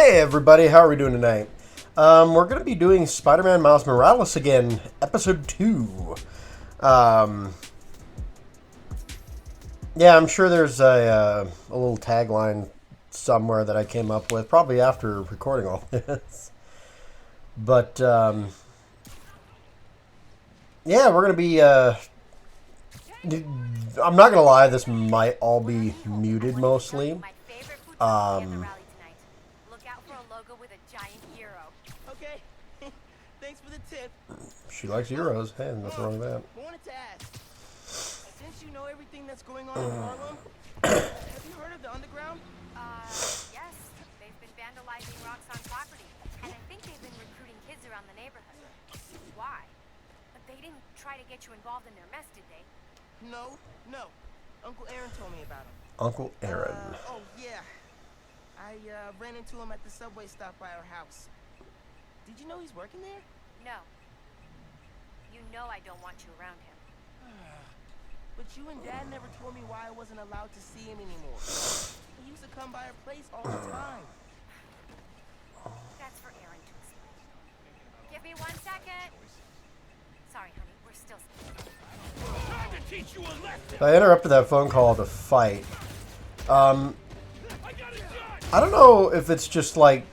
Hey everybody, how are we doing tonight? We're going to be doing Spider-Man Miles Morales again, Episode 2. Um, yeah, I'm sure there's a little tagline somewhere that I came up with, probably after recording all this. But, yeah, we're going to be, I'm not going to lie, this might all be muted mostly. Um, Okay. Thanks for the tip. she likes heroes. Hey, nothing wrong with that. I wanted to ask, since you know everything that's going on in Harlem, have you heard of the underground? Yes. They've been vandalizing Roxxon property, and I think they've been recruiting kids around the neighborhood. Why? But they didn't try to get you involved in their mess, did they? No. Uncle Aaron told me about him. Uncle Aaron. Oh, yeah. I ran into him at the subway stop by our house. Did you know he's working there? No. You know I don't want you around him. But you and Dad never told me why I wasn't allowed to see him anymore. He used to come by our place all the time. That's for Aaron to explain. Give me 1 second. Sorry, honey. We're still... Time to teach you a lesson. I interrupted that phone call to fight. I don't know if it's just like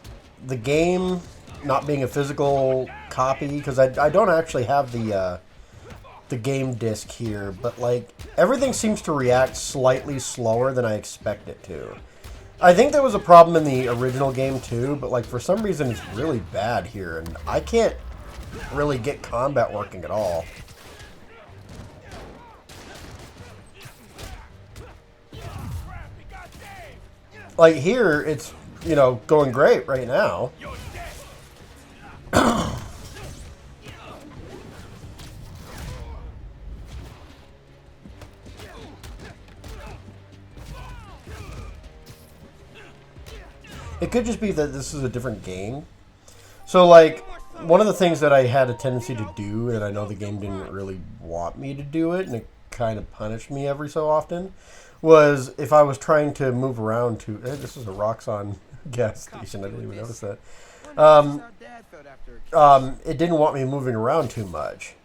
the game not being a physical copy, because I don't actually have the game disc here, but like everything seems to react slightly slower than I expect it to. I think there was a problem in the original game too, but like for some reason it's really bad here, and I can't really get combat working at all. Like here, it's, you know, going great right now. It could just be that this is a different game. So, like, one of the things that I had a tendency to do, and I know the game didn't really want me to do it, and it kind of punished me every so often, was if I was trying to move around to... Hey, this is a Roxxon gas station. I didn't even notice that. It didn't want me moving around too much.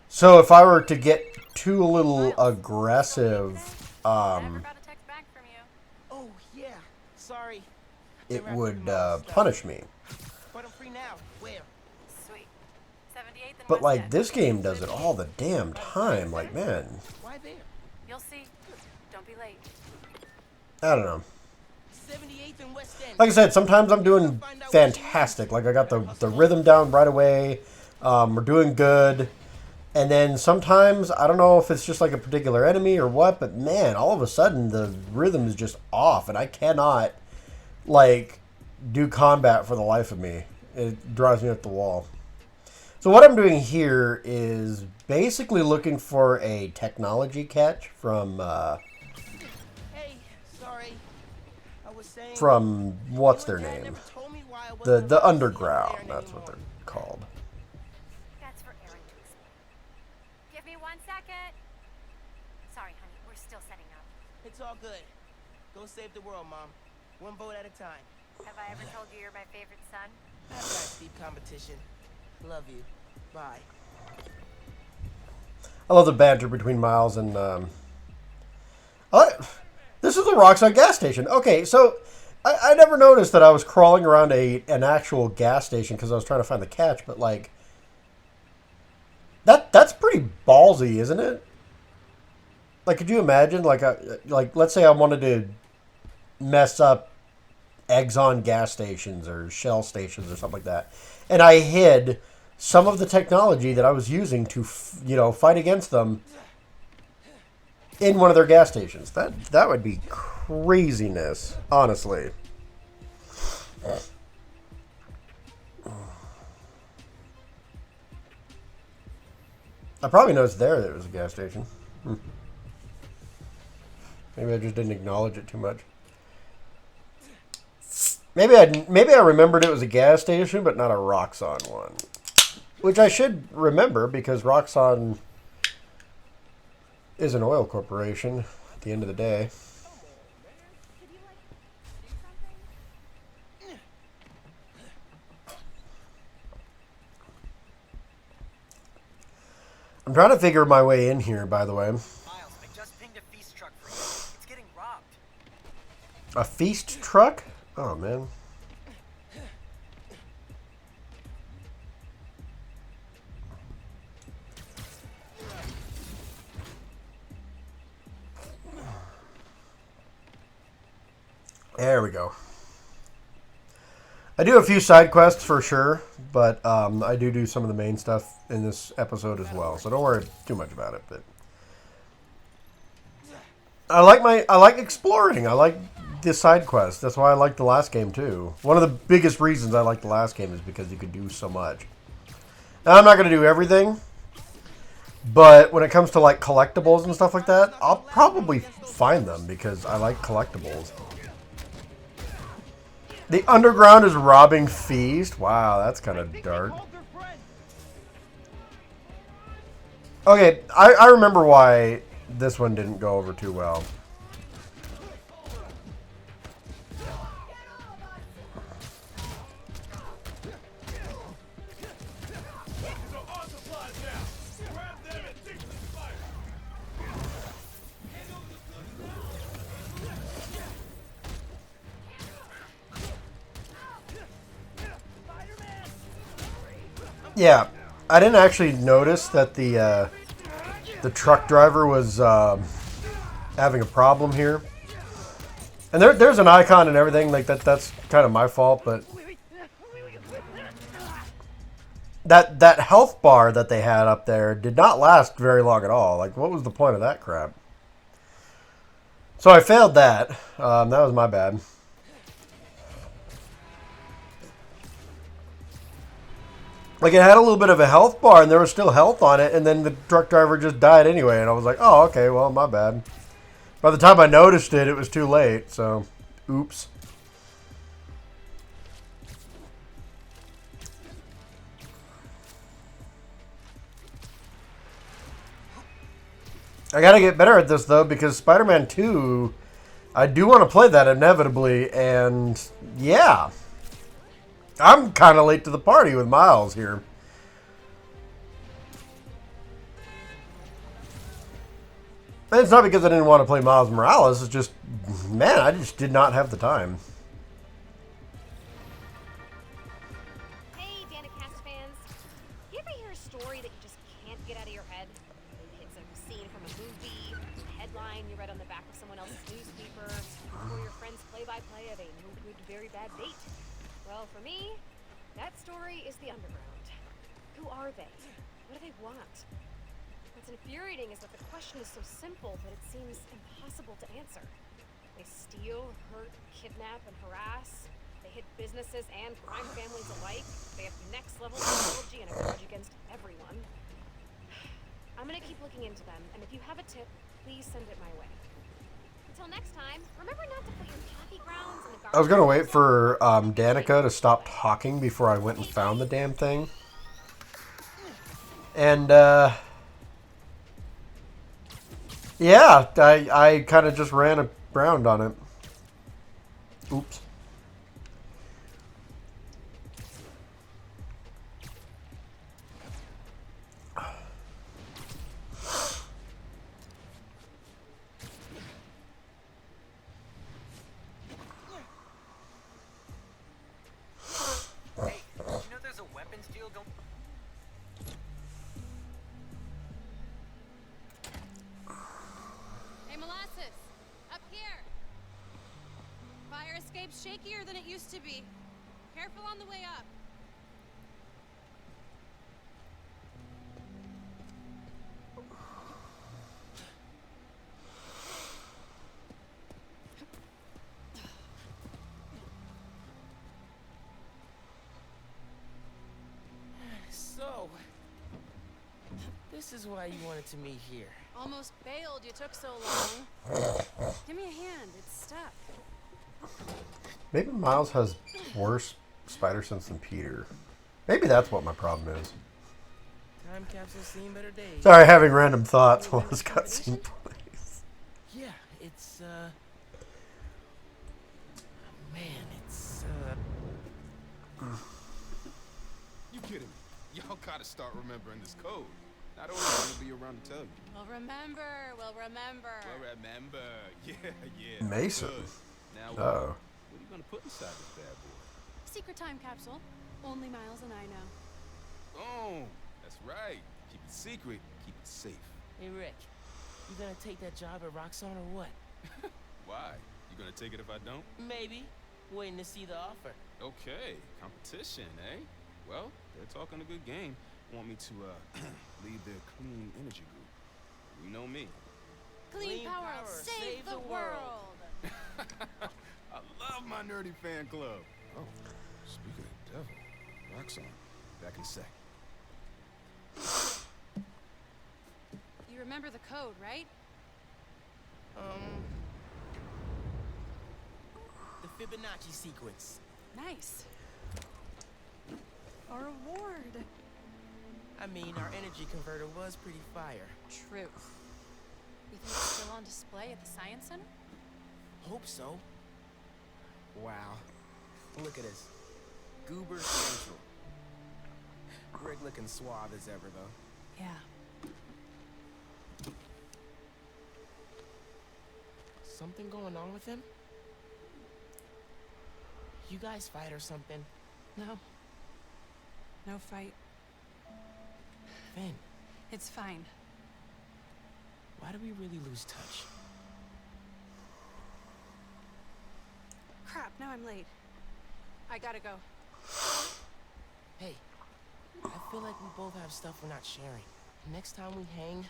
So if I were to get too a little aggressive, I never got a text back from you. Oh, yeah. Sorry. it would punish me. But I'm free now. Where? Sweet. 78th and But West like End. this game does it all the damn time. Like, man, Why there? You'll see. Don't be late. I don't know. 78th and West End. Like I said, sometimes I'm doing fantastic. Like I got the rhythm down right away. We're doing good. And then sometimes, I don't know if it's just like a particular enemy or what, but man, all of a sudden the rhythm is just off and I cannot like do combat for the life of me. It drives me up the wall. So what I'm doing here is basically looking for a technology catch from Hey, sorry. I was saying... what's their you and Dad name? never told me why I wasn't The allowed to see underground, Aaron that's what anymore. they're called. That's for Aaron to explain. Give me 1 second. Sorry, honey. We're still setting up. It's all good. Go save the world, Mom. One vote at a time. Have I ever told you you're my favorite son? Have that steep competition. Love you. Bye. I love the banter between Miles and this is the Roxxon gas station. Okay, so I never noticed that I was crawling around an actual gas station because I was trying to find the catch, but like that's pretty ballsy, isn't it? Like, could you imagine like let's say I wanted to mess up Exxon gas stations or Shell stations or something like that, and I hid some of the technology that I was using to fight against them in one of their gas stations. That would be craziness, honestly. I probably noticed there that it was a gas station. Maybe I just didn't acknowledge it too much. Maybe I remembered it was a gas station, but not a Roxxon one. Which I should remember because Roxxon is an oil corporation at the end of the day. Would you like to do something? I'm trying to figure my way in here, by the way. Miles, I just pinged a feast truck for you. It's getting robbed. A feast truck? Oh, man. There we go. I do a few side quests for sure, but I do some of the main stuff in this episode as well. So don't worry too much about it. But I like exploring. I like the side quests. That's why I like the last game too. One of the biggest reasons I like the last game is because you could do so much. Now I'm not going to do everything, but when it comes to like collectibles and stuff like that, I'll probably find them because I like collectibles. The underground is robbing feast. Wow, that's kind of dark. Okay, I remember why this one didn't go over too well. Yeah, I didn't actually notice that the truck driver was having a problem here. And there's an icon and everything like that. That's kind of my fault, but that health bar that they had up there did not last very long at all. Like, what was the point of that crap? So I failed that. That was my bad. Like, it had a little bit of a health bar, and there was still health on it, and then the truck driver just died anyway, and I was like, oh, okay, well, my bad. By the time I noticed it, it was too late, so, oops. I gotta get better at this, though, because Spider-Man 2, I do want to play that inevitably, and, yeah. I'm kind of late to the party with Miles here. And it's not because I didn't want to play Miles Morales. It's just, man, I just did not have the time. Hey, Danica fans. You ever hear a story that you just can't get out of your head? It's a scene from a movie, a headline you read on the back of someone else's newspaper, or your friend's play-by-play of a no-good, very bad date. Well, for me, that story is the underground. Who are they? What do they want? What's infuriating is that the question is so simple that it seems impossible to answer. They steal, hurt, kidnap, and harass. They hit businesses and crime families alike. They have next-level technology and a grudge against everyone. I'm gonna keep looking into them, and if you have a tip, please send it my way. Until next time, remember not to put your coffee grounds in the garbage. I was going to wait for Danica to stop talking before I went and found the damn thing. And, yeah, I kind of just ran around on it. Oops. Shakier than it used to be. Careful on the way up. So, this is why you wanted to meet here. Almost bailed, you took so long. Give me a hand, it's stuck. Maybe Miles has worse spider sense than Peter. Maybe that's what my problem is. Time capsule's seen better days. Sorry, having random thoughts while this cutscene plays. Yeah, it's, man, it's, You kidding me? Y'all gotta start remembering this code. Not only want to be around to tell you. We'll remember. We'll remember. Well, remember. Yeah. Mason. Good. Now, Oh. what are you gonna put inside this bad boy? Secret time capsule. Only Miles and I know. Oh, that's right. Keep it secret. Keep it safe. Hey, Rick, you gonna take that job at Roxxon or what? Why? You gonna take it if I don't? Maybe. Waiting to see the offer. Okay, competition, eh? Well, they're talking a good game. Want me to lead their clean energy group. You know me. Clean power, save the world. I love my nerdy fan club. Oh, speaking of the devil, Roxxon, back in a sec. You remember the code, right? The Fibonacci sequence. Nice. Our reward. I mean, our energy converter was pretty fire. True. You think it's still on display at the Science Center? Hope so. Wow. Look at this. Goober Central. Rick looking suave as ever, though. Yeah. Something going on with him? You guys fight or something? No. No fight. Finn, It's fine. why do we really lose touch? Crap, now I'm late. I gotta go. Hey, I feel like we both have stuff we're not sharing. Next time we hang,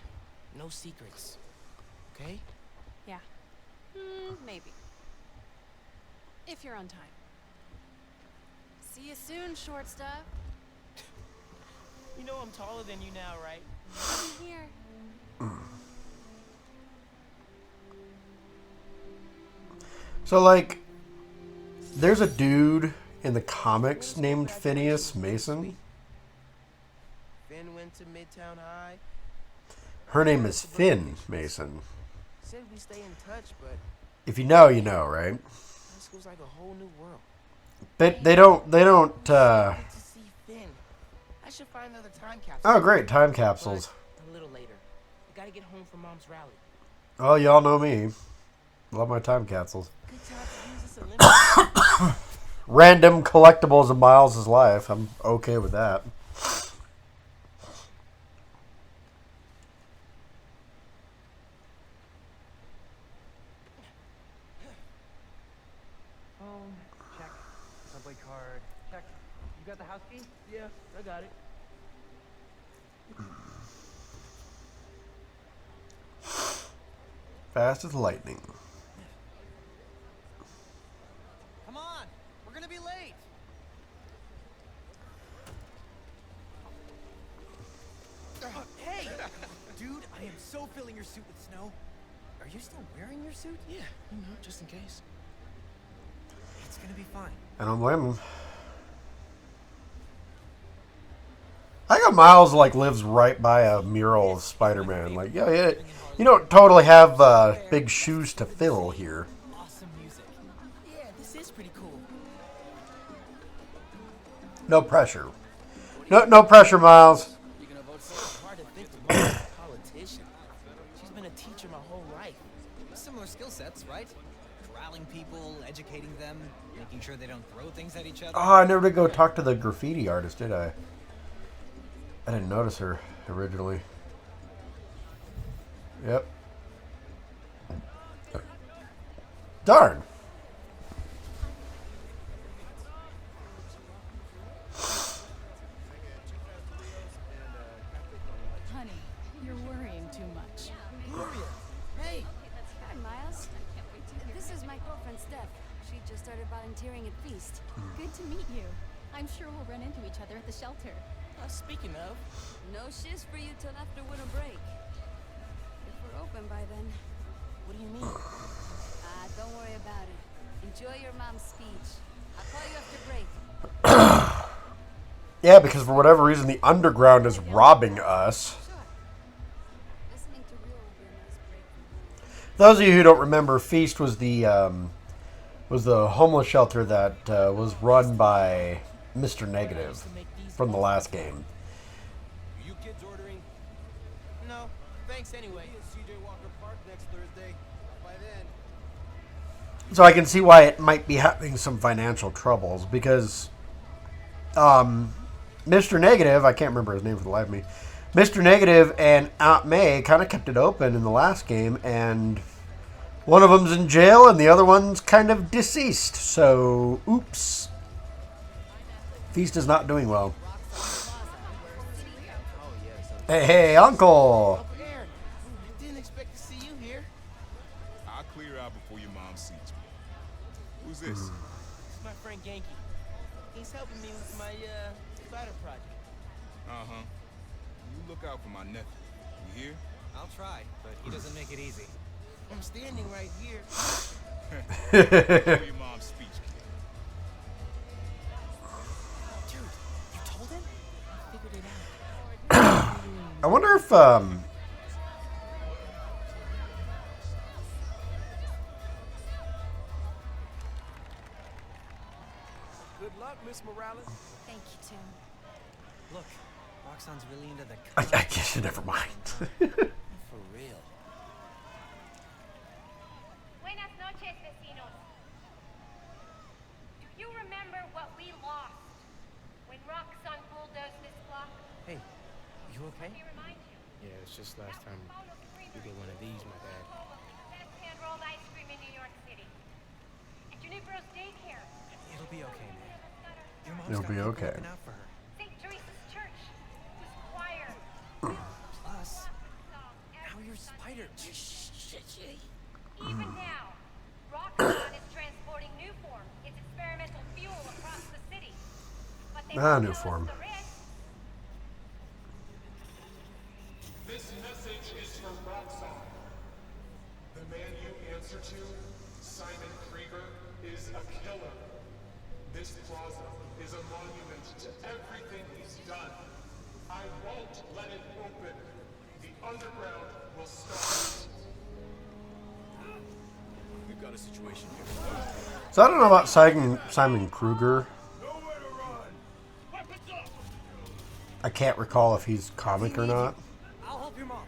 no secrets. Okay? Yeah. Maybe. If you're on time. See you soon, short stuff. You know I'm taller than you now, right? I'm here. So, like, there's a dude in the comics named Phineas Mason. Finn went to Midtown High. Her name is Finn Mason. Said we stay in touch, but If you know, you know, right? high school's like a whole new world. They don't, Good to see Finn. I should find another time capsule. oh great, time capsules. But a little later. I gotta get home from Mom's rally. Oh, y'all know me. Love my time capsules. Good time to use this Olympic. Random collectibles of Miles' life. I'm okay with that. Check. Subway card. Check. You got the house key? Yeah, I got it. Fast as lightning. Come on! We're gonna be late! Hey! Dude, I am so filling your suit with snow. Are you still wearing your suit? Yeah, just in case. It's gonna be fine. I don't blame him. I got Miles like lives right by a mural of Spider-Man. Like, yeah, you don't totally have big shoes to fill here. Awesome music. Yeah, this is pretty cool. No pressure. No pressure, Miles. It's hard to think the woman's a politician. She's been a teacher my whole life. Similar skill sets, right? Corralling people, educating them, making sure they don't throw things at each other. Oh, I never did go talk to the graffiti artist, did I? I didn't notice her originally. Yep. Darn. Honey, you're worrying too much. Gloria, hey! Hi, Miles. This is my girlfriend, Steph. She just started volunteering at Feast. Good to meet you. I'm sure we'll run into each other at the shelter. Speaking of, No shifts for you till after winter break. If we're open by then. what do you mean? Don't worry about it. Enjoy your mom's speech. I'll call you after break. Yeah, because for whatever reason, the underground is robbing us. Sure. Listening to real will be a nice break from work. Those of you who don't remember, Feast was the homeless shelter that was run by Mr. Negative from the last game. You kids ordering? No, thanks anyway. CJ Walker Park next Thursday. By then. So I can see why it might be having some financial troubles because Mr. Negative, I can't remember his name for the life of me, Mr. Negative and Aunt May kind of kept it open in the last game, and one of them's in jail and the other one's kind of deceased. So, oops. Feast is not doing well. Hey, Uncle! Uncle Aaron, didn't expect to see you here. I'll clear out before your mom sees me. Who's this? It's my friend Genki. He's helping me with my, spider project. Uh-huh. You look out for my nephew. You hear? I'll try, but he doesn't make it easy. I'm standing right here. Before your mom's speech, kid. Dude, you told him? I figured it out. I wonder if, Good luck, Miss Morales. Thank you, Tim. Look, Roxanne's really into the I guess never mind. For real. Buenas noches, vecinos. Do you remember what we lost when Roxanne bulldozed this block? Hey, you okay? Let me remind you. Yeah, it's just last time you get one of these, my bad. Best hand-rolled ice cream in New York City. And your new girl's daycare. It'll be okay, man. Your mom's It'll got be people okay. looking out for her. St. Teresa's Church. Whose choir. Plus, Song now every you're Sunday. Spider. Even now, Roxanne is transporting new form, its experimental fuel across the city. But they won't New tell us form. the risk. This message is from Roxanne. The man you answer to, Simon Krieger, is a killer. This plaza is a monument to everything he's done. I won't let it open. The underground will stop it. We've got a situation here. So I don't know about Simon Kruger. I can't recall if he's comic or not. I'll help your mom.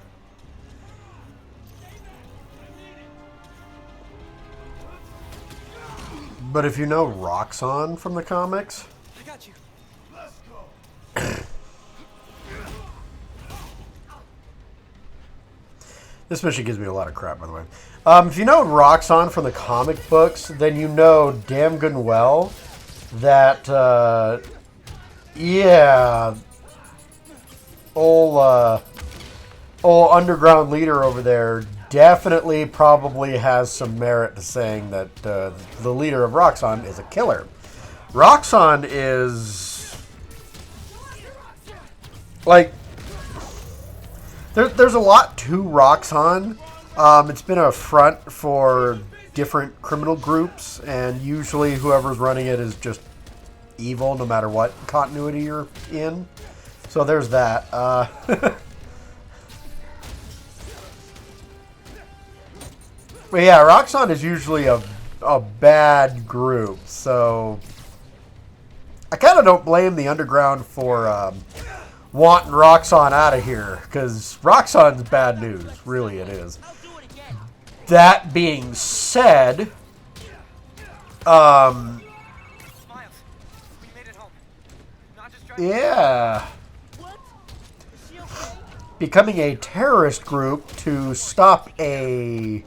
But if you know Roxanne from the comics, I got you. this mission gives me a lot of crap, by the way. If you know Roxanne from the comic books, then you know damn good and well that, yeah, old underground leader over there definitely probably has some merit to saying that the leader of Roxanne is a killer. Roxanne is like there's a lot to Roxanne. It's been a front for different criminal groups, and usually whoever's running it is just evil, no matter what continuity you're in. So there's that. But yeah, Roxanne is usually a bad group, so I kind of don't blame the underground for wanting Roxanne out of here, because Roxanne's bad news. Really, it is. I'll do it again. That being said, Smiles. We made it home. Not just driving. yeah, What? Is she okay? becoming a terrorist group to stop a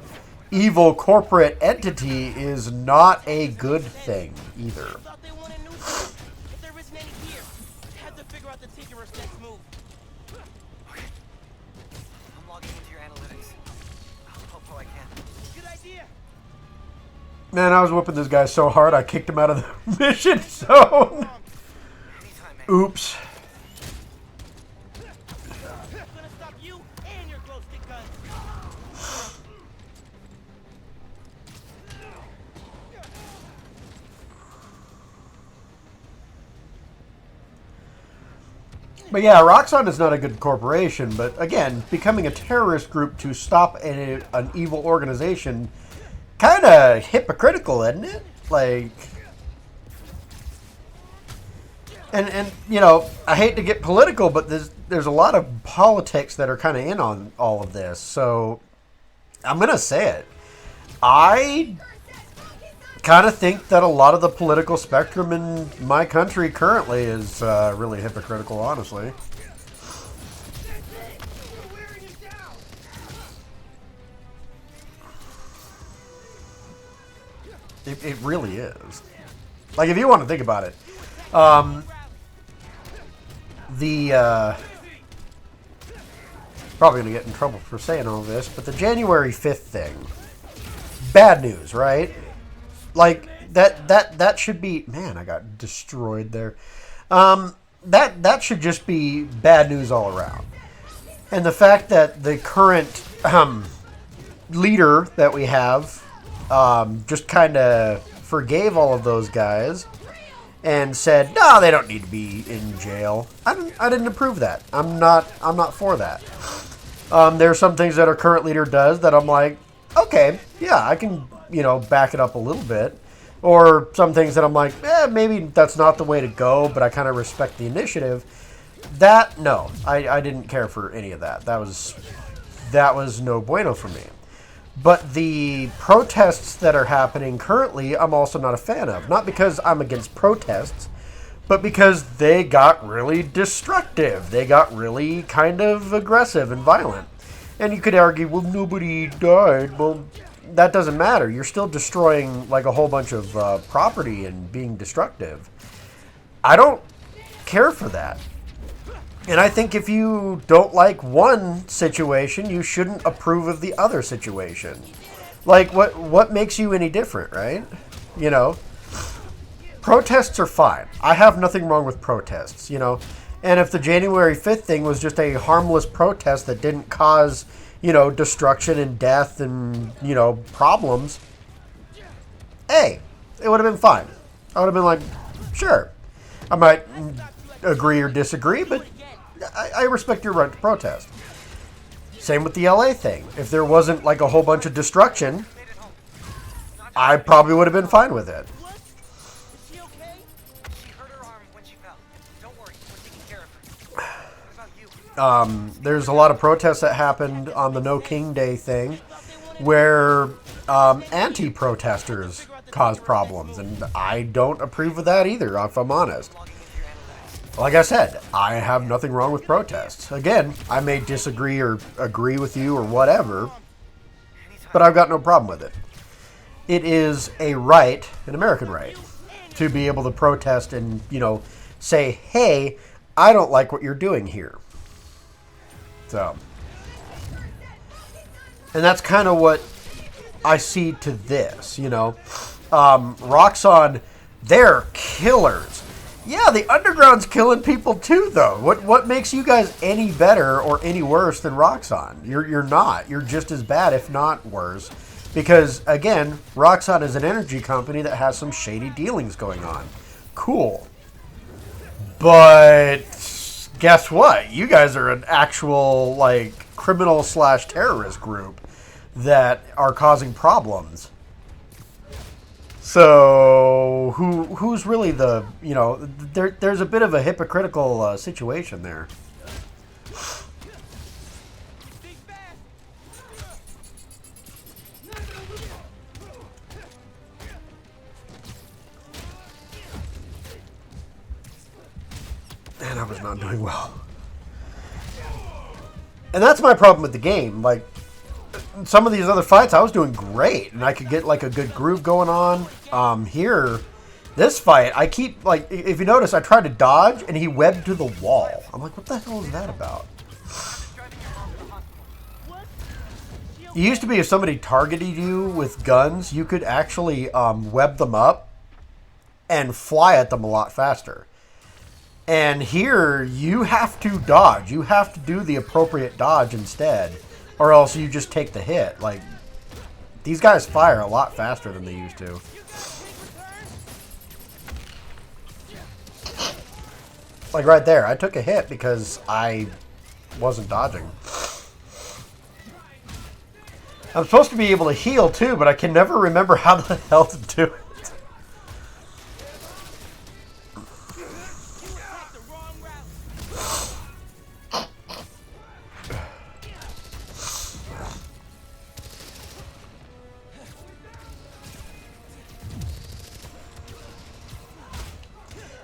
evil corporate entity is not a good thing either. Thought they wanted new food. If there isn't any here, I have to figure out the Tinkerer's next move. Okay. I'm logging into your analytics. I'll help how I can. Good idea. Man, I was whooping this guy so hard I kicked him out of the mission zone. Anytime, man. Oops. I'm gonna stop you and your glow stick gun. But yeah, Roxxon is not a good corporation, but again, becoming a terrorist group to stop an evil organization, kind of hypocritical, isn't it? Like, and you know, I hate to get political, but there's a lot of politics that are kind of in on all of this. So I'm gonna say it. I kind of think that a lot of the political spectrum in my country currently is really hypocritical, honestly. It really is. Like, if you want to think about it, probably going to get in trouble for saying all this, but the January 5th thing, bad news, right? Like, that should be, man, I got destroyed there. That should just be bad news all around. And the fact that the current leader that we have just kind of forgave all of those guys and said, no, they don't need to be in jail. I didn't approve that. I'm not for that. There are some things that our current leader does that I'm like, okay, yeah, I can, back it up a little bit. Or some things that I'm like, maybe that's not the way to go, but I kind of respect the initiative. That, no, I didn't care for any of that. That was no bueno for me. But the protests that are happening currently, I'm also not a fan of. Not because I'm against protests, but because they got really destructive. They got really kind of aggressive and violent. And you could argue, well, nobody died. Well, that doesn't matter. You're still destroying like a whole bunch of property and being destructive. I don't care for that. And I think if you don't like one situation, you shouldn't approve of the other situation. Like, what makes you any different, right? Protests are fine. I have nothing wrong with protests, And if the January 5th thing was just a harmless protest that didn't cause, destruction and death and, problems, hey, it would have been fine. I would have been like, sure. I might agree or disagree, but I respect your right to protest. Same with the LA thing. If there wasn't like a whole bunch of destruction, I probably would have been fine with it. Is she okay? She hurt her arm when she fell. Don't worry, we're taking care of her. What about you? There's a lot of protests that happened on the No King Day thing where anti-protesters caused problems, and I don't approve of that either, if I'm honest. Like I said, I have nothing wrong with protests. Again, I may disagree or agree with you or whatever, but I've got no problem with it. It is a right, an American right, to be able to protest and, say, hey, I don't like what you're doing here. So, and that's kind of what I see to this, Roxxon, they're killers. Yeah, the underground's killing people too, though. What makes you guys any better or any worse than Roxxon? You're not. You're just as bad, if not worse. Because, again, Roxxon is an energy company that has some shady dealings going on. Cool. But guess what? You guys are an actual, criminal/terrorist group that are causing problems. So, who's really the, there's a bit of a hypocritical situation there. And I was not doing well. And that's my problem with the game. Like, some of these other fights, I was doing great, and I could get a good groove going on. Here, this fight, I keep if you notice, I tried to dodge, and he webbed to the wall. I'm like, what the hell is that about? It used to be if somebody targeted you with guns, you could actually web them up and fly at them a lot faster. And here, you have to dodge. You have to do the appropriate dodge instead. Or else you just take the hit. These guys fire a lot faster than they used to. Right there, I took a hit because I wasn't dodging. I'm supposed to be able to heal too, but I can never remember how the hell to do it.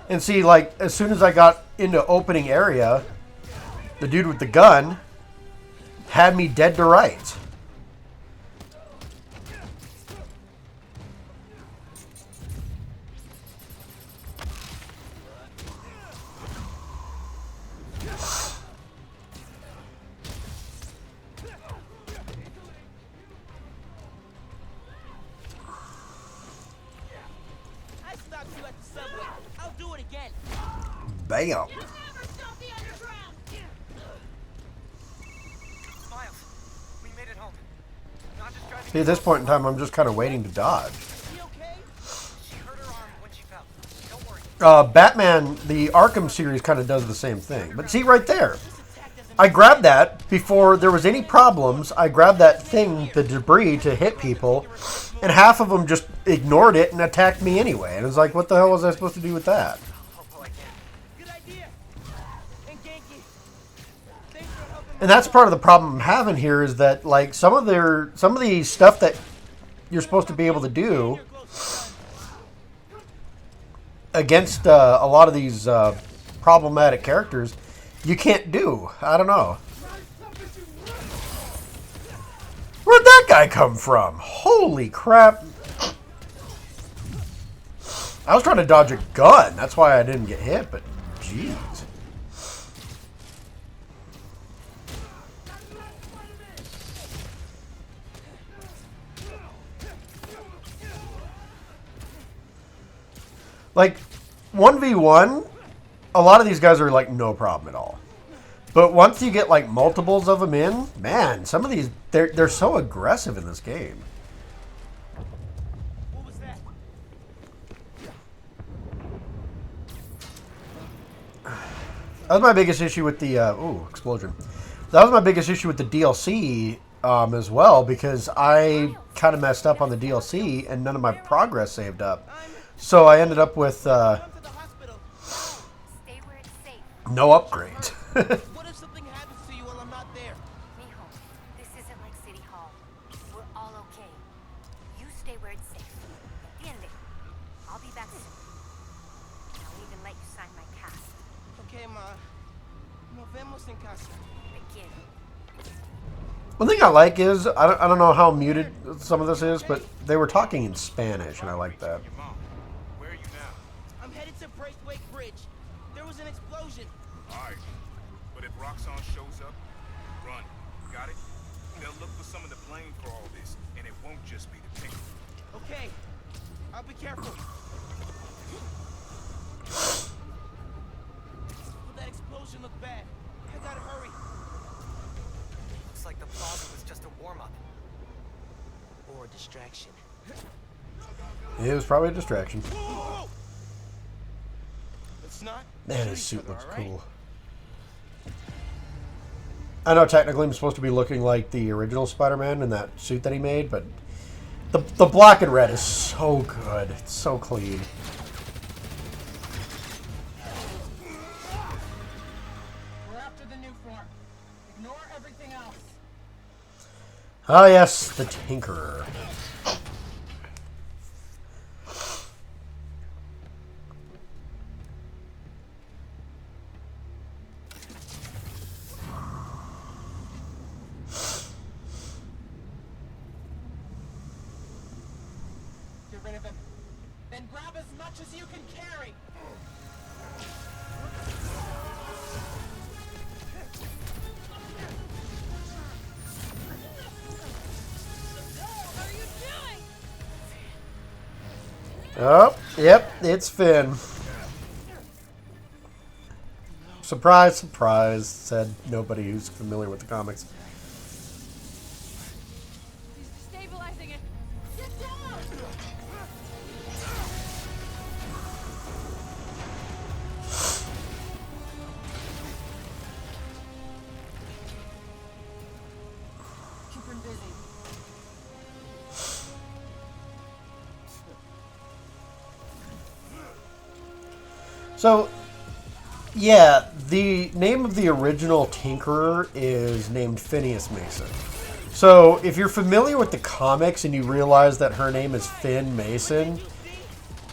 And see, like, as soon as I got into opening area, the dude with the gun had me dead to rights. I stopped you at the subway. I'll do it again. Bam. Miles, we made it home. Not just driving. See, at this point in time, I'm just kind of waiting to dodge. She okay? She hurt her arm when she fell. Don't worry. Batman, the Arkham series kind of does the same thing. But see, right there. I grabbed that before there was any problems. I grabbed that thing, the debris, to hit people. And half of them just ignored it and attacked me anyway. And it was like, what the hell was I supposed to do with that? Oh, I can. Good idea. And Genki, thanks for helping And that's part of the problem I'm having here is that, like, some of the stuff that you're supposed to be able to do against a lot of these problematic characters, you can't do. I don't know. Where'd that guy come from? Holy crap. I was trying to dodge a gun. That's why I didn't get hit, but jeez. Like, 1v1, a lot of these guys are like no problem at all. But once you get like multiples of them in, man, some of these, they're so aggressive in this game. What was that? That was my biggest issue with the, explosion. That was my biggest issue with the DLC as well, because I kind of messed up on the DLC and none of my progress saved up. So I ended up with Come to the hospital. Stay where it's safe. no upgrades. What if something happens to you while I'm not there? Mijo, this isn't like City Hall. We're all okay. You stay where it's safe. Entiende? I'll be back soon. I'll even let you sign my cast. Okay, ma. Nos vemos en casa. Begin. One thing I like is, I don't know how muted some of this is, but they were talking in Spanish, and I like that. Your mom. Where are you now? I'm headed to Braithwaite Bridge. There was an explosion. Alright. But if Roxxon shows up, run. Got it? They'll look for some of the blame for all this, and it won't just be the Tinker. Okay. I'll be careful. Well, that explosion looked bad. I gotta hurry. Looks like the plaza was just a warm-up. Or a distraction. It was probably a distraction. Whoa! It's not. Man, Shoot his each suit other, looks all right? cool. I know technically I'm supposed to be looking like the original Spider-Man in that suit that he made, but the black and red is so good. It's so clean. We're after the new form. Ignore everything else. Ah, yes, the Tinkerer. Get rid of him. Then grab as much as you can carry. Oh, yep, it's Finn. Surprise, surprise, said nobody who's familiar with the comics. He's destabilizing it. Get down! Keep him busy. So, yeah, the name of the original Tinkerer is named Phineas Mason. So, if you're familiar with the comics and you realize that her name is Finn Mason,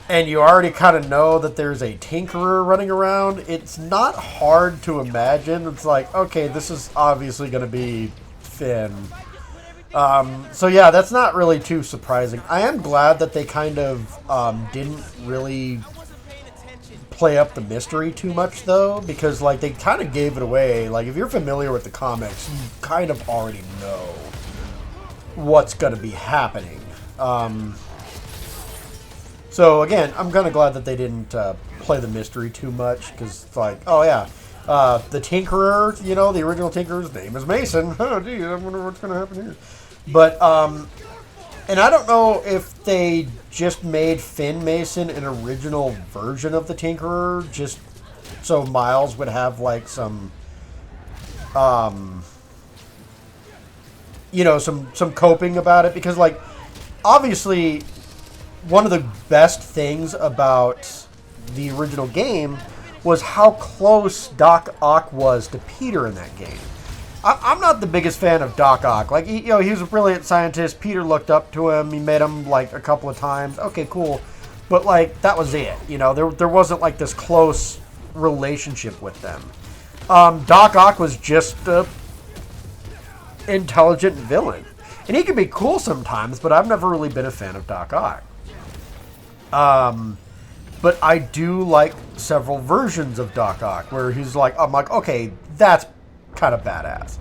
and you already kind of know that there's a tinkerer running around, it's not hard to imagine. It's like, okay, this is obviously going to be Finn. So yeah, that's not really too surprising. I am glad that they kind of didn't really play up the mystery too much, though, because like they kind of gave it away. Like if you're familiar with the comics, you kind of already know what's going to be happening. So again, I'm kind of glad that they didn't play the mystery too much, because it's like, oh yeah, the Tinkerer, you know, the original Tinkerer's name is Mason. Oh gee, I wonder what's going to happen here. But and I don't know if they just made Finn Mason an original version of the Tinkerer, just so Miles would have like some, you know, some coping about it, because like obviously one of the best things about the original game was how close Doc Ock was to Peter in that game. I'm not the biggest fan of Doc Ock. Like, he was a brilliant scientist. Peter looked up to him. He met him, like, a couple of times. Okay, cool. But, like, that was it. You know, there wasn't, like, this close relationship with them. Doc Ock was just a intelligent villain. And he can be cool sometimes, but I've never really been a fan of Doc Ock. But I do like several versions of Doc Ock where he's like, I'm like, okay, that's kind of badass.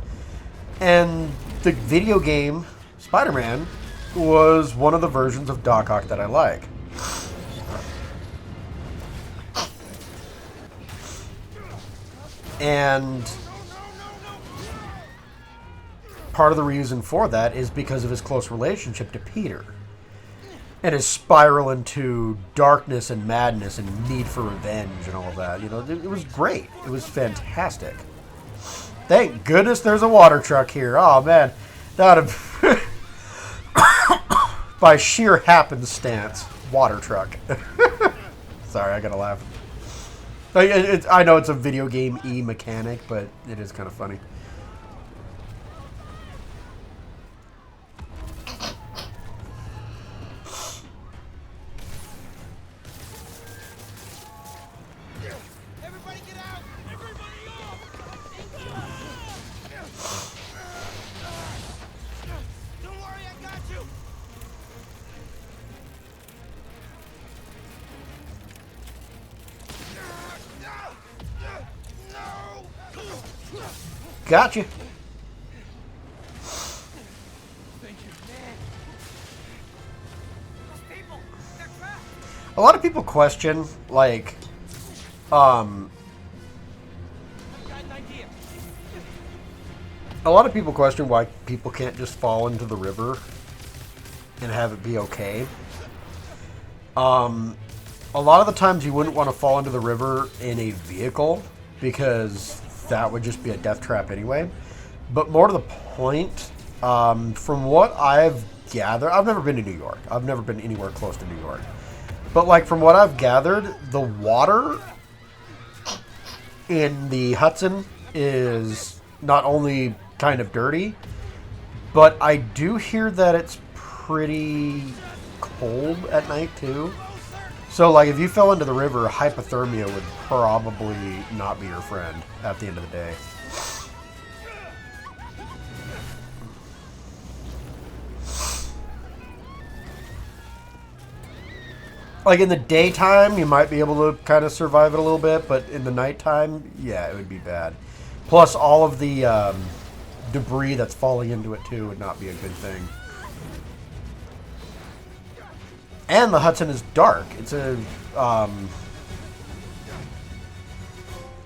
And the video game Spider-Man was one of the versions of Doc Ock that I like. And part of the reason for that is because of his close relationship to Peter and his spiral into darkness and madness and need for revenge and all of that. You know, it was great. It was fantastic. Thank goodness there's a water truck here. Oh, man. That would have... By sheer happenstance, water truck. Sorry, I gotta laugh. I know it's a video game mechanic, but it is kind of funny. Gotcha. A lot of people question, like, a lot of people question why people can't just fall into the river and have it be okay. A lot of the times you wouldn't want to fall into the river in a vehicle because that would just be a death trap anyway. But more to the point, from what I've gathered, I've never been to New York. I've never been anywhere close to New York. But like from what I've gathered, the water in the Hudson is not only kind of dirty, but I do hear that it's pretty cold at night too. So, like, if you fell into the river, hypothermia would probably not be your friend at the end of the day. Like, in the daytime, you might be able to kind of survive it a little bit, but in the nighttime, yeah, it would be bad. Plus, all of the debris that's falling into it, too, would not be a good thing. And the Hudson is dark. It's a, I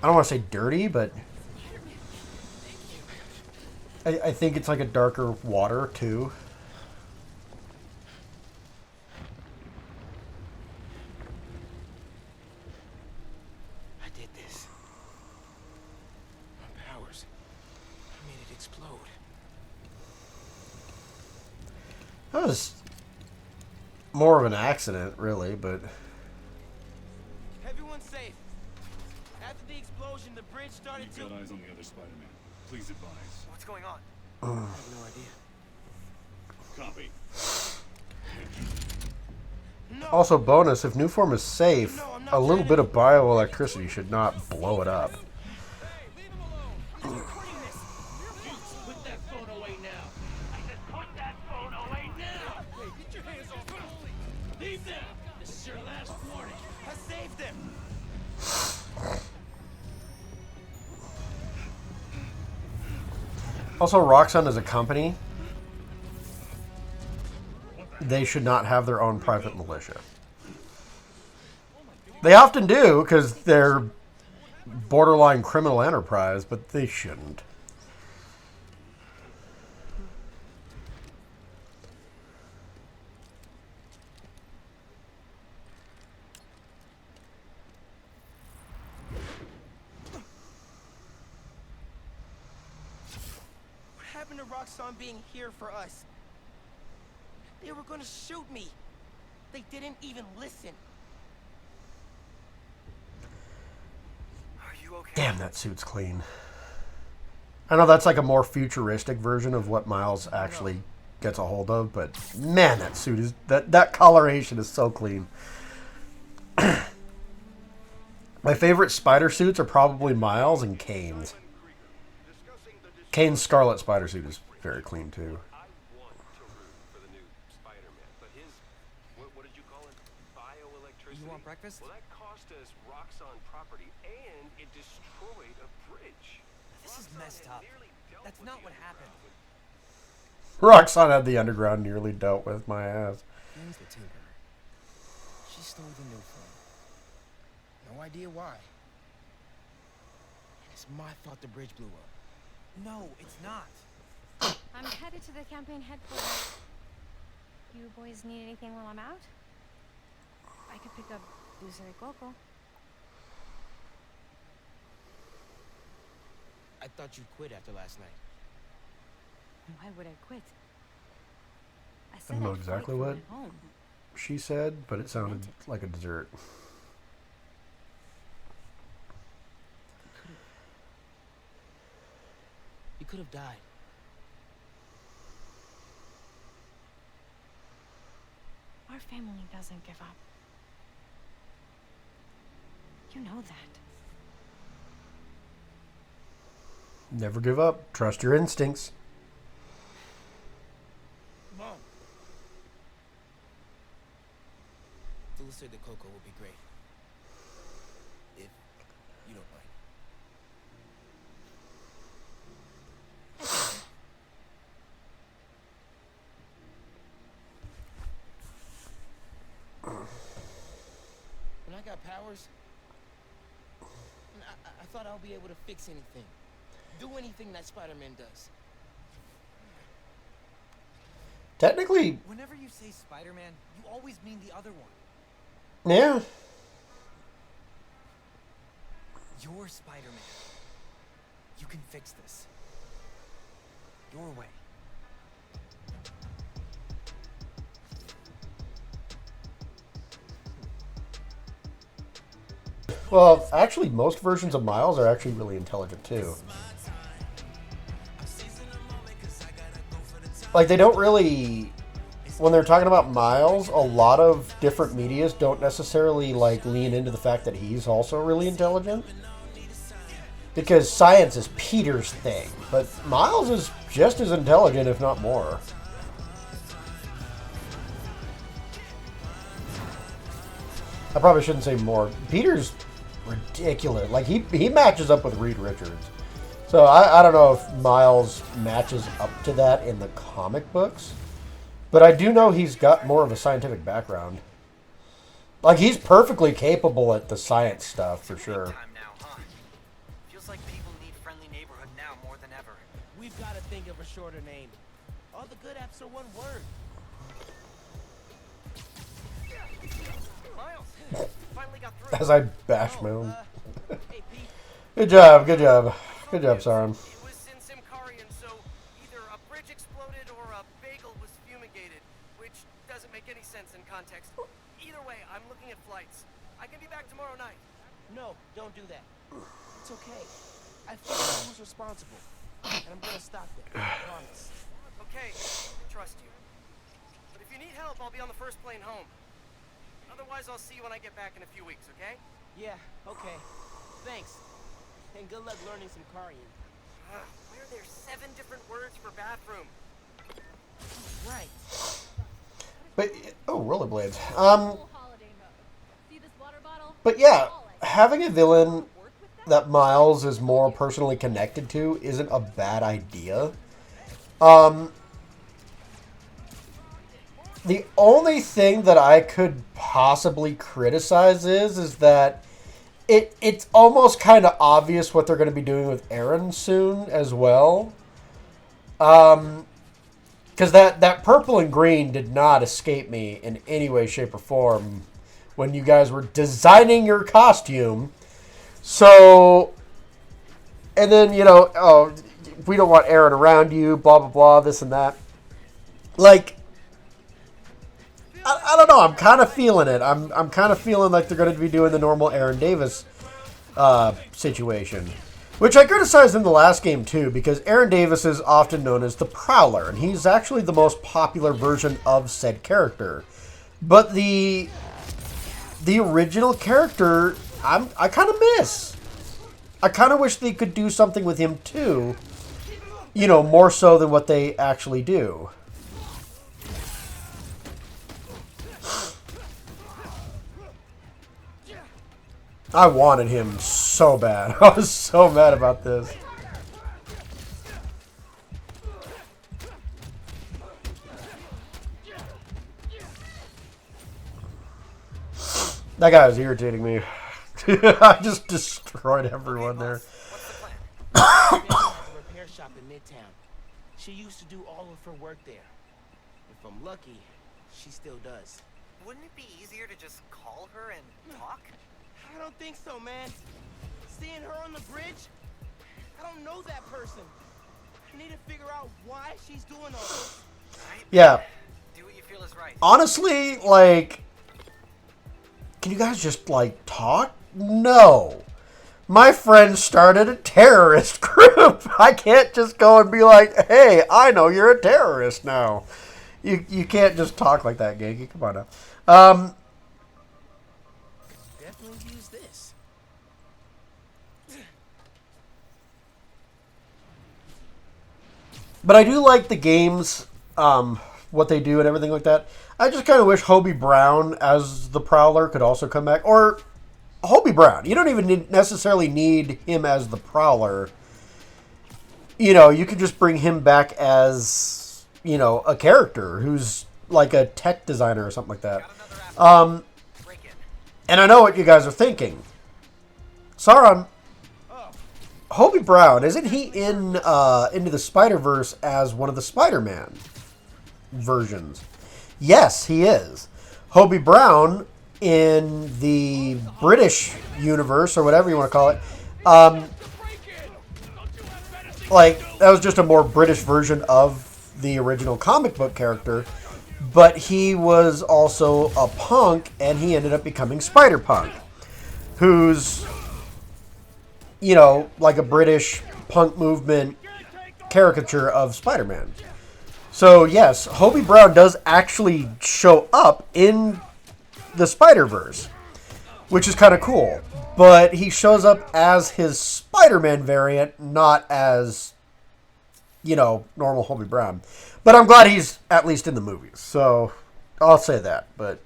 don't want to say dirty, but I think it's like a darker water, too. I did this. My powers. I made it explode. That was more of an accident, really, but... Everyone's safe. After the explosion, the bridge started to... You've got eyes on the other Spider-Man. Please advise. What's going on? I have no idea. Copy. Also, bonus, if new form is safe, a little bit of bioelectricity should not blow it up. Put that phone away now. I said put that phone away now. Hey, get your hands off him. Leave now. This is your last warning. I saved him. Also, Roxxon is a company. They should not have their own private militia. They often do, because they're borderline criminal enterprise, but they shouldn't. What happened to Roxxon being here for us? They were gonna shoot me. They didn't even listen. Are you okay? Damn, that suit's clean. I know that's like a more futuristic version of what Miles actually gets a hold of, but man, that suit is that coloration is so clean. My favorite spider suits are probably Miles and Kane's. Kane's Scarlet spider suit is very clean too. I want to root for the new Spider-Man, but his, what did you call it? Bioelectricity? You want breakfast? Well, that cost us Roxxon property, and it destroyed a bridge. This is messed up. That's not what happened. Roxxon had the underground nearly dealt with my ass. Name's the Tinkerer. She stole the new phone. No idea why. And it's my fault the bridge blew up. No, it's not. I'm headed to the campaign headquarters. You boys need anything while I'm out? I could pick up dulce de coco. I thought you'd quit after last night. Why would I quit? I I said don't know I'd fight exactly for what my home. she said, but it sounded like a dessert. You could have died. Our family doesn't give up. You know that. Never give up. Trust your instincts. Mom. Dulce de coco would be great. If you don't mind. When I got powers, I thought I'll be able to fix anything. Do anything that Spider-Man does. Technically, Whenever you say Spider-Man, you always mean the other one. yeah. You're Spider-Man. You can fix this. Your way. Well, actually, most versions of Miles are actually really intelligent too. Like, they don't really, when they're talking about Miles, a lot of different medias don't necessarily like lean into the fact that he's also really intelligent. Because science is Peter's thing, but Miles is just as intelligent, if not more. I probably shouldn't say more. Peter's ridiculous. Like, he matches up with Reed Richards. So I don't know if Miles matches up to that in the comic books. But I do know he's got more of a scientific background. Like, he's perfectly capable at the science stuff, for sure. Time now, huh? Feels like people need friendly neighborhood now more than ever. We've got to think of a shorter name. All the good apps are one word. Miles, finally got through. As I bash my own. Hey, Pete. Good job, good job. Good job, Sauron. It was in Simkarian, so either a bridge exploded or a bagel was fumigated, which doesn't make any sense in context. Either way, I'm looking at flights. I can be back tomorrow night. No, don't do that. It's okay. I figured out who's responsible. And I'm gonna stop them. I promise. Okay, I trust you. But if you need help, I'll be on the first plane home. Otherwise, I'll see you when I get back in a few weeks, okay? Yeah, okay. Thanks. And good luck learning some Karian. Why are there 7 different words for bathroom? Right. But oh, rollerblades. Full holiday mode. See this water bottle? But yeah, All it. having a villain Work with that? that Miles is more personally connected to isn't a bad idea. The only thing that I could possibly criticize is that it's almost kind of obvious what they're going to be doing with Aaron soon as well. Because that purple and green did not escape me in any way, shape, or form when you guys were designing your costume. So, and then, oh, we don't want Aaron around you, blah, blah, blah, this and that. Like, I don't know. I'm kind of feeling it. I'm kind of feeling like they're going to be doing the normal Aaron Davis situation, which I criticized in the last game too, because Aaron Davis is often known as the Prowler, and he's actually the most popular version of said character. But the original character, I kind of miss. I kind of wish they could do something with him too. More so than what they actually do. I wanted him so bad. I was so mad about this. That guy was irritating me. I just destroyed everyone there. Mary has a repair shop in Midtown. She used to do all of her work there. If I'm lucky, she still does. Wouldn't it be easier to just call her and talk? I don't think so, man. Seeing her on the bridge, I don't know that person. I need to figure out why she's doing all this. Right? Yeah. Do what you feel is right. Honestly, like, can you guys just, like, talk? No. My friend started a terrorist group. I can't just go and be like, hey, I know you're a terrorist now. You can't just talk like that, Genki. Come on now. Definitely use this. But I do like the games, what they do and everything like that. I just kind of wish Hobie Brown as the Prowler could also come back. Or Hobie Brown. You don't even necessarily need him as the Prowler. You could just bring him back as, a character who's like a tech designer or something like that. And I know what you guys are thinking. Sauron, Hobie Brown, isn't he in Into the Spider-Verse as one of the Spider-Man versions? Yes, he is. Hobie Brown in the British universe, or whatever you want to call it, that was just a more British version of the original comic book character, but he was also a punk, and he ended up becoming Spider-Punk, who's, like a British punk movement caricature of Spider-Man. So, yes, Hobie Brown does actually show up in the Spider-Verse, which is kind of cool. But he shows up as his Spider-Man variant, not as, normal Hobie Brown. But I'm glad he's at least in the movies. So, I'll say that. But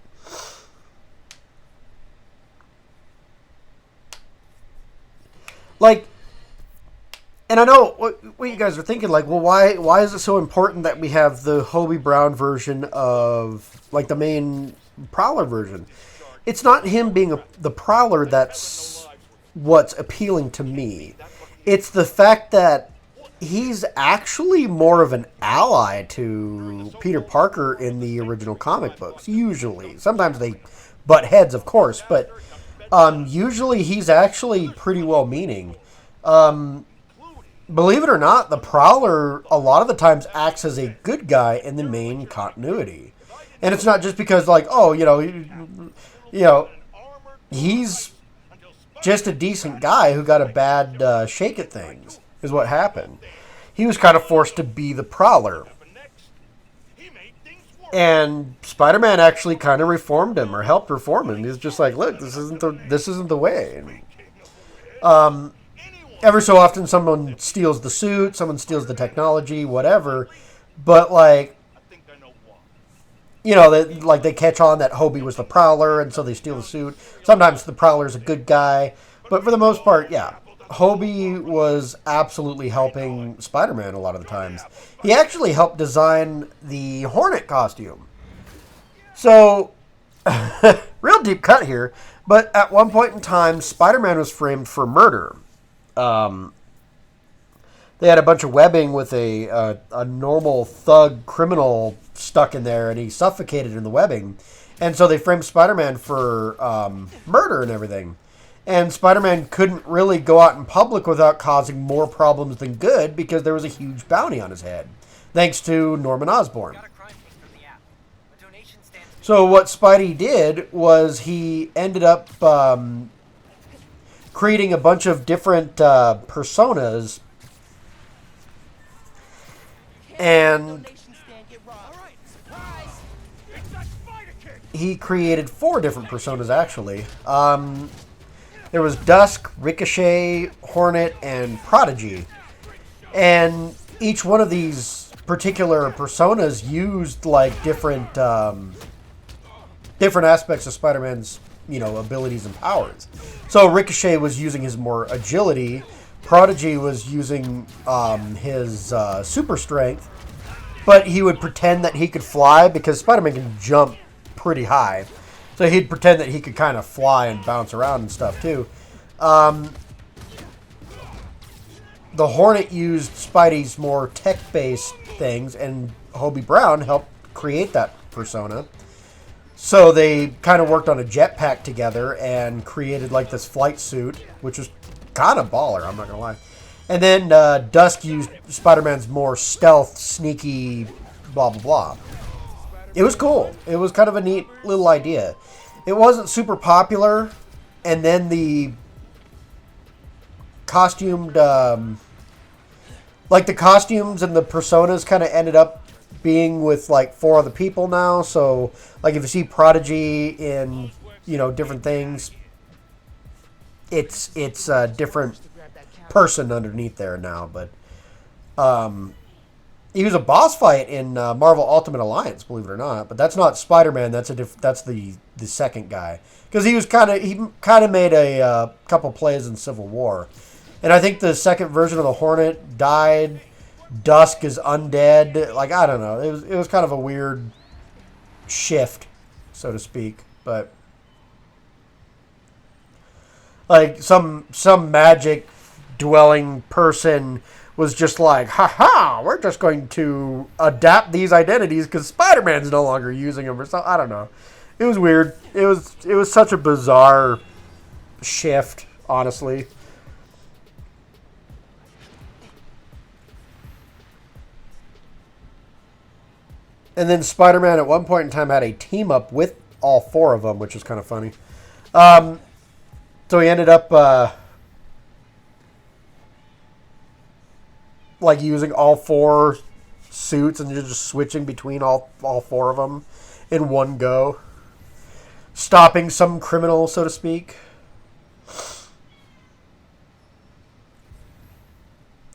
and I know what you guys are thinking, well, why is it so important that we have the Hobie Brown version of, the main Prowler version? It's not him being the Prowler that's what's appealing to me. It's the fact that he's actually more of an ally to Peter Parker in the original comic books, usually. Sometimes they butt heads, of course, but usually he's actually pretty well-meaning. Believe it or not, the Prowler a lot of the times acts as a good guy in the main continuity. And it's not just because, he's just a decent guy who got a bad shake at things, is what happened. He was kind of forced to be the Prowler. And Spider-Man actually kind of reformed him, or helped reform him. He's just like, look, this isn't the way. Every so often, someone steals the suit, someone steals the technology, whatever. But like, they catch on that Hobie was the Prowler, and so they steal the suit. Sometimes the Prowler's a good guy, but for the most part, yeah, Hobie was absolutely helping Spider-Man a lot of the times. He actually helped design the Hornet costume. So, real deep cut here, but at one point in time, Spider-Man was framed for murder. They had a bunch of webbing with a normal thug criminal stuck in there, and he suffocated in the webbing. And so they framed Spider-Man for murder and everything. And Spider-Man couldn't really go out in public without causing more problems than good because there was a huge bounty on his head, thanks to Norman Osborn. So what Spidey did was he ended up creating a bunch of different personas, and he created 4 different personas, actually. There was Dusk, Ricochet, Hornet, and Prodigy. And each one of these particular personas used, like, different aspects of Spider-Man's, abilities and powers. So Ricochet was using his more agility. Prodigy was using his super strength. But he would pretend that he could fly because Spider-Man can jump pretty high. So he'd pretend that he could kind of fly and bounce around and stuff too. The Hornet used Spidey's more tech-based things, and Hobie Brown helped create that persona. So they kind of worked on a jetpack together and created like this flight suit, which was kind of baller, I'm not going to lie. And then Dusk used Spider-Man's more stealth, sneaky, blah, blah, blah. It was cool. It was kind of a neat little idea. It wasn't super popular, and then the costumed, the costumes and the personas kind of ended up being with like 4 other people now. So, like if you see Prodigy in, different things, it's a different person underneath there now. But he was a boss fight in Marvel Ultimate Alliance, believe it or not. But that's not Spider-Man. That's the second guy, because he kind of made a couple plays in Civil War, and I think the second version of the Hornet died. Dusk is undead. Like, I don't know. It was kind of a weird shift, so to speak. But like some magic dwelling person was just like, ha, we're just going to adapt these identities because Spider-Man's no longer using them or something. I don't know. It was weird. It was such a bizarre shift, honestly. And then Spider-Man at one point in time had a team up with all 4 of them, which was kind of funny. So he ended up like using all 4 suits and just switching between all 4 of them in one go, stopping some criminal, so to speak.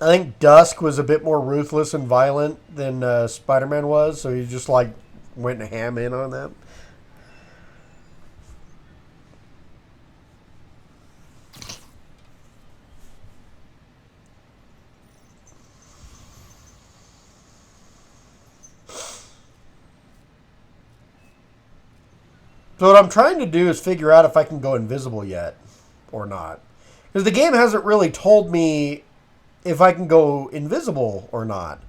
I think Dusk was a bit more ruthless and violent than Spider-Man was, so he just like went ham in on them. So what I'm trying to do is figure out if I can go invisible yet or not. Because the game hasn't really told me if I can go invisible or not.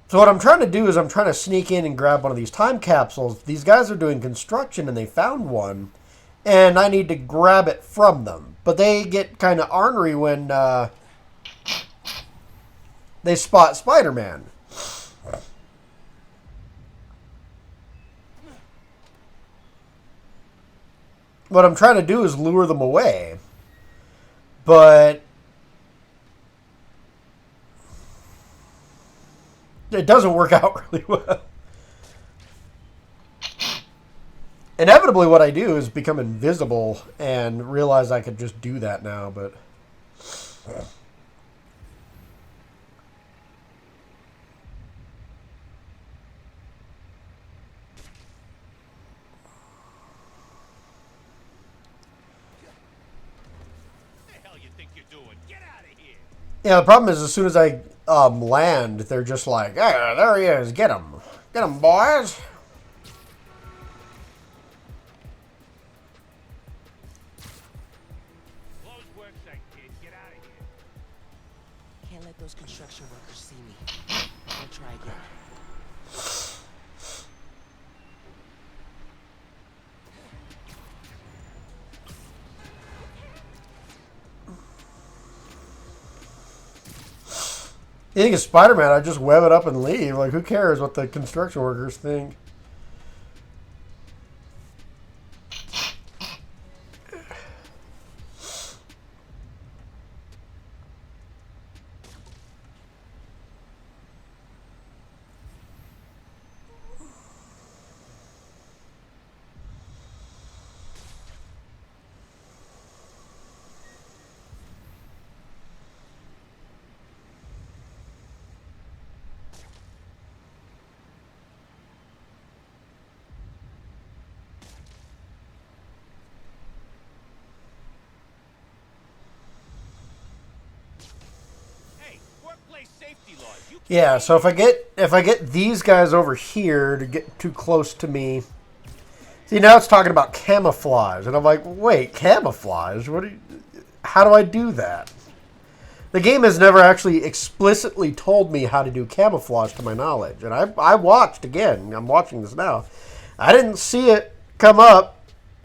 So what I'm trying to do is I'm trying to sneak in and grab one of these time capsules. These guys are doing construction and they found one. And I need to grab it from them. But they get kind of ornery when they spot Spider-Man. What I'm trying to do is lure them away. But it doesn't work out really well. inevitably what I do is become invisible and realize I could just do that now, but... Yeah, the problem is as soon as I land, they're just like, "Ah, there he is, get him. Get him, boys." Can't let those construction workers see me. I'll try again. You think it's Spider-Man, I just web it up and leave. Like, who cares what the construction workers think? Yeah, so if I get these guys over here to get too close to me, see now it's talking about camouflage, and I'm like, wait, camouflage? How do I do that? The game has never actually explicitly told me how to do camouflage to my knowledge, and I watched again. I'm watching this now. I didn't see it come up.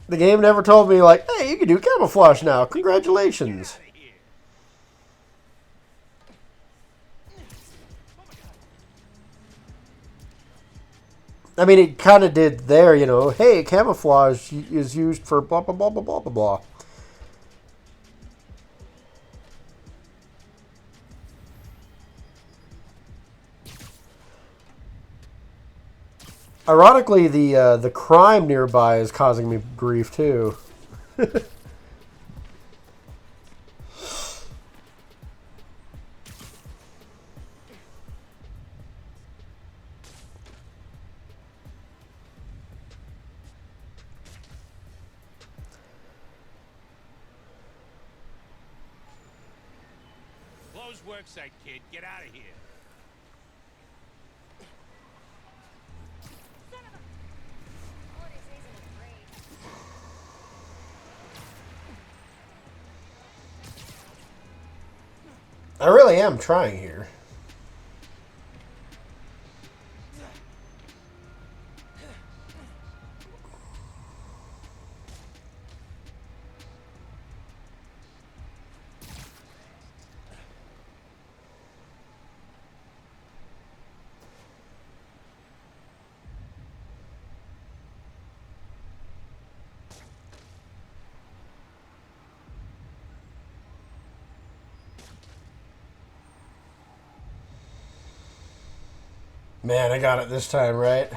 The game never told me like, hey, you can do camouflage now. Congratulations. I mean, it kind of did there, you know. Hey, camouflage is used for blah, blah, blah, blah, blah, blah, blah. Ironically, the crime nearby is causing me grief, too. Worksite, kid. Get out of here. I really am trying here. Man, I got it this time, right?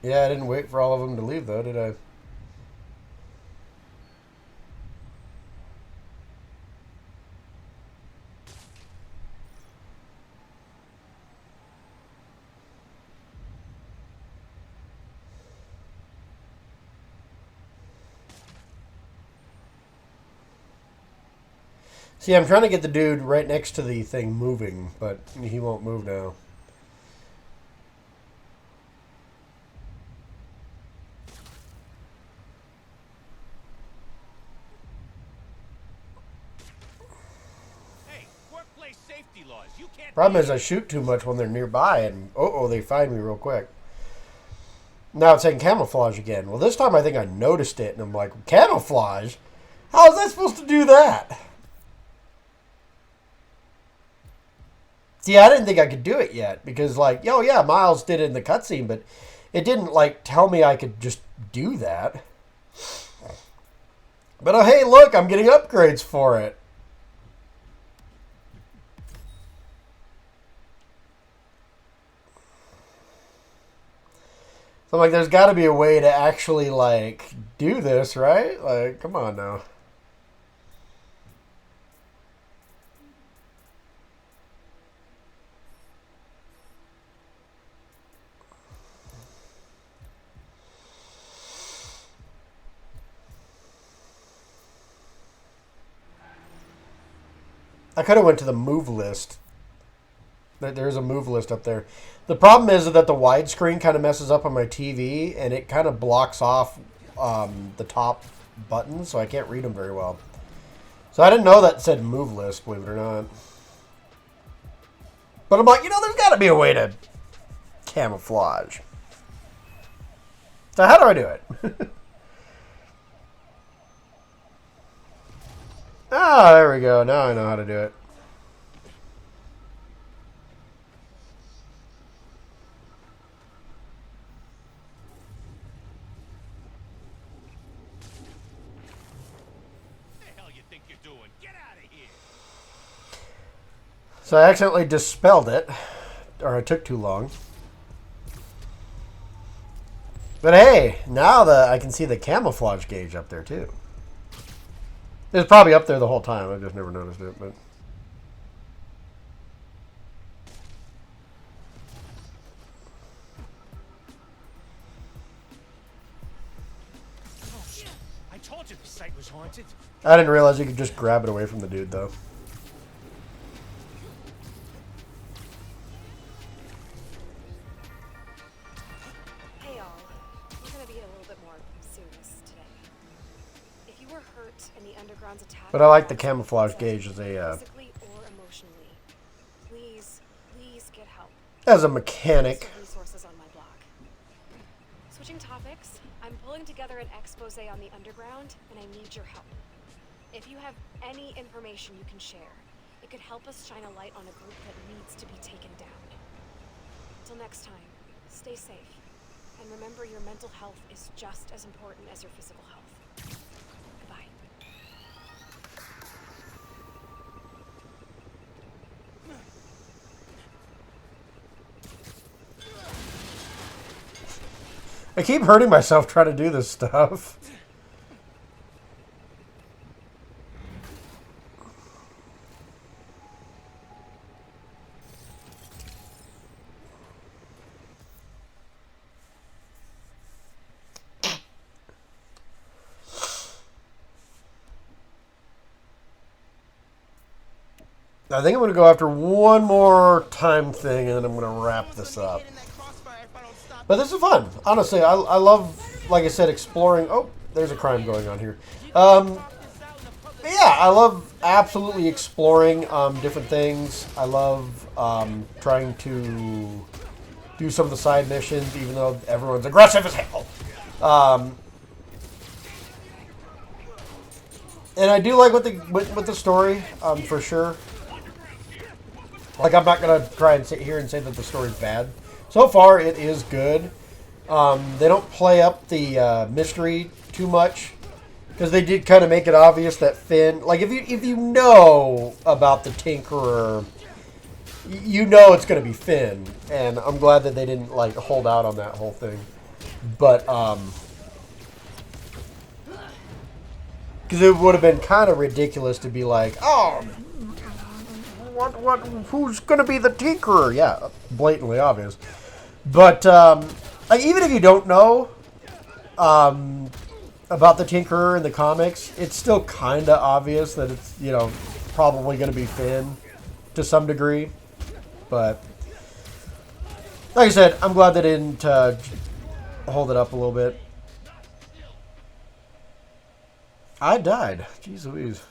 Yeah, I didn't wait for all of them to leave, though, did I? See, I'm trying to get the dude right next to the thing moving, but he won't move now. Hey, workplace safety laws. You can't. Problem is I shoot too much when they're nearby, and they find me real quick. Now it's saying camouflage again. Well, this time I think I noticed it, and I'm like, camouflage? How is that supposed to do that? See, I didn't think I could do it yet, because, like, oh yeah, Miles did it in the cutscene, but it didn't, like, tell me I could just do that. But, oh, hey, look, I'm getting upgrades for it. So I'm like, there's got to be a way to actually, like, do this, right? Like, come on now. I could have went to the move list. There's a move list up there. The problem is that the widescreen kind of messes up on my TV, and it kind of blocks off the top buttons, so I can't read them very well. So I didn't know that said move list, believe it or not. But I'm like, there's got to be a way to camouflage. So how do I do it? Ah, there we go. Now I know how to do it. So I accidentally dispelled it, or it took too long. But hey, now I can see the camouflage gauge up there too. It's probably up there the whole time. I just never noticed it. But Oh, shit. I told you the site was haunted. I didn't realize you could just grab it away from the dude, though. Hey all, we're gonna be a little bit more serious today. If you were hurt in the underground's attack, But I like the camouflage gauge as physically or emotionally, please get help. as a mechanic. Some resources on my blog. Switching topics, I'm pulling together an expose on the underground, and I need your help. If you have any information you can share, it could help us shine a light on a group that needs to be taken down. Till next time, stay safe, and remember your mental health is just as important as your physical health. Goodbye. I keep hurting myself trying to do this stuff. I think I'm going to go after one more time thing, and then I'm going to wrap this up. But this is fun. Honestly, I love, like I said, exploring. Oh, there's a crime going on here. Yeah, I love absolutely exploring different things. I love trying to do some of the side missions, even though everyone's aggressive as hell. And I do like with the story, for sure. Like, I'm not going to try and sit here and say that the story's bad. So far, it is good. They don't play up the mystery too much, because they did kind of make it obvious that Finn... Like, if you know about the Tinkerer, you know it's going to be Finn. And I'm glad that they didn't, like, hold out on that whole thing. But, because it would have been kind of ridiculous to be like, oh... Who's gonna be the Tinkerer? Yeah, blatantly obvious. But like, even if you don't know about the Tinkerer in the comics, it's still kind of obvious that it's probably gonna be Finn to some degree. But like I said, I'm glad they didn't hold it up a little bit. I died. Jeez Louise.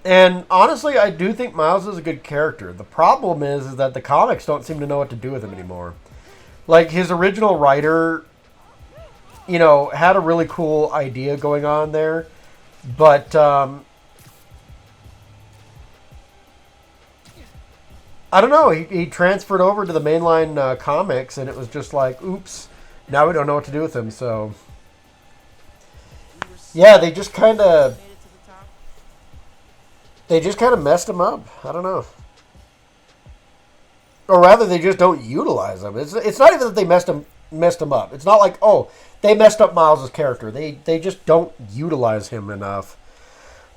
And honestly, I do think Miles is a good character. The problem is that the comics don't seem to know what to do with him anymore. Like, his original writer, had a really cool idea going on there. But, I don't know. He transferred over to the mainline comics, and it was just like, oops, now we don't know what to do with him. So, yeah, they just kind of... messed him up. I don't know. or rather, they just don't utilize him. It's not even that they messed him up. It's not like, oh, they messed up Miles' character. They just don't utilize him enough.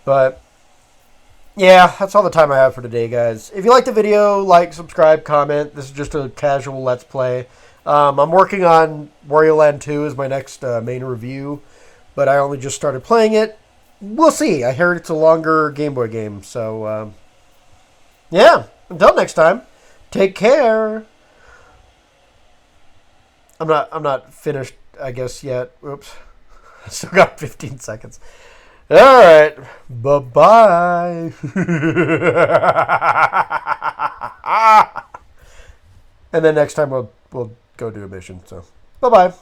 But yeah, that's all the time I have for today, guys. If you like the video, like, subscribe, comment. This is just a casual Let's Play. I'm working on Wario Land 2 as my next main review, but I only just started playing it. We'll see. I heard it's a longer Game Boy game, so yeah. Until next time, take care. I'm not finished, I guess, yet. Oops. I still got 15 seconds. All right. Bye-bye. And then next time we'll go do a mission. So, bye-bye.